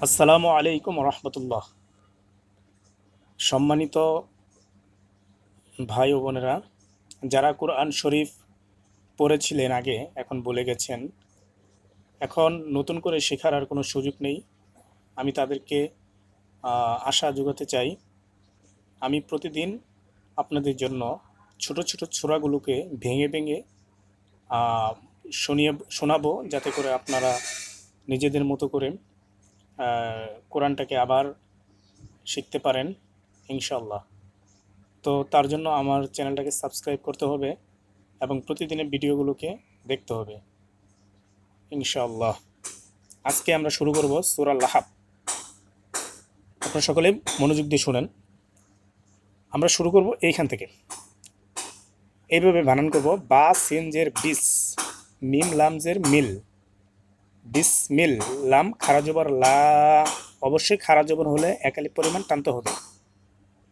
আসসালামু আলাইকুম রহমতুল্লাহ। সম্মানিত ভাই ও বোনেরা, যারা কোরআন শরীফ পড়েছিলেন আগে, এখন ভুলে গেছেন, এখন নতুন করে শেখার আর কোনো সুযোগ নেই। আমি তাদেরকে আশা যোগাতে চাই। আমি প্রতিদিন আপনাদের জন্য ছোট ছোট সূরাগুলোকে ভেঙে ভেঙে আহ, শোনাবো, যাতে করে আপনারা নিজেদের মতো করে কোরআনটাকে আবার শিখতে পারেন ইনশাল্লাহ। তো তার জন্য আমার চ্যানেলটাকে সাবস্ক্রাইব করতে হবে এবং প্রতিদিনের ভিডিওগুলোকে দেখতে হবে ইনশাআল্লাহ। আজকে আমরা শুরু করব সূরা লাহাব। আপনারা সকলে মনোযোগ দিয়ে শুনেন। আমরা শুরু করব এইখান থেকে, এইভাবে বানান করব। বা সিনজের বিস, মিম লামজের মিল, বিসমিল। লাম খারা জবর লা, অবশ্যই খারা জবর হলে একালি পরিমাণ টানতে হবে।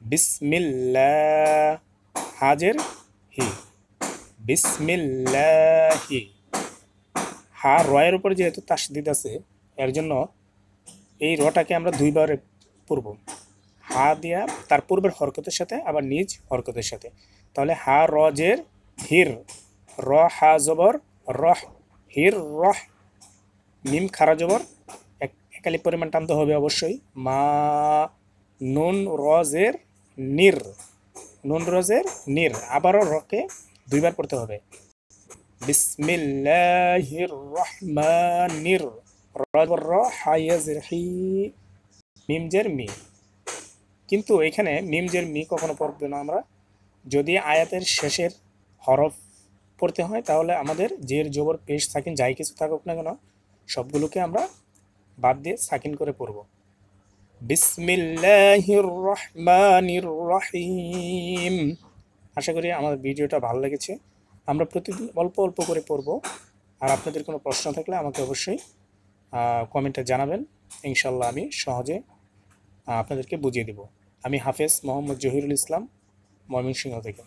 বিসমিল্লাহ, হাজের হি, বিসমিল্লাহি। হা রয়ের উপরে যেহেতু তাসদিদ আছে, এর জন্য এই রটাকে আমরা দুইবার পড়ব। হা দিয়া তার পূর্বের হরকতের সাথে আবার নিজ হরকতের সাথে। তাহলে হা রজের হির, র হা জবর রহ, হির রহ। মিম খারা জবর একালি পরিমাণ টানতে হবে অবশ্যই। মা, নুন রজের নির, নুন রজের নির। আবারও রকে দুইবার পড়তে হবে। বিসমিল্লাহির রহমানির, র হায়াজের হি, মিমজের মি। কিন্তু এখানে মিমজের মি কখনো পড়বে না আমরা। যদি আয়াতের শেষের হরফ পড়তে হয়, তাহলে আমাদের জের জবর পেশ সাকিন যাই কিছু থাকুক না কেন, সবগুলোকে আমরা বাদ দিয়ে সাকিন করে পড়ব। বিসমিল্লাহির রহমানির রহিম। আশা করি আমার ভিডিওটা ভালো লেগেছে। আমরা প্রতিদিন অল্প অল্প করে পড়ব। আর আপনাদের কোনো প্রশ্ন থাকলে আমাকে অবশ্যই কমেন্টে জানাবেন। ইনশাল্লাহ আমি সহজে আপনাদেরকে বুঝিয়ে দেব। আমি হাফেজ মোহাম্মদ জহিরুল ইসলাম, ময়মনসিংহ থেকে।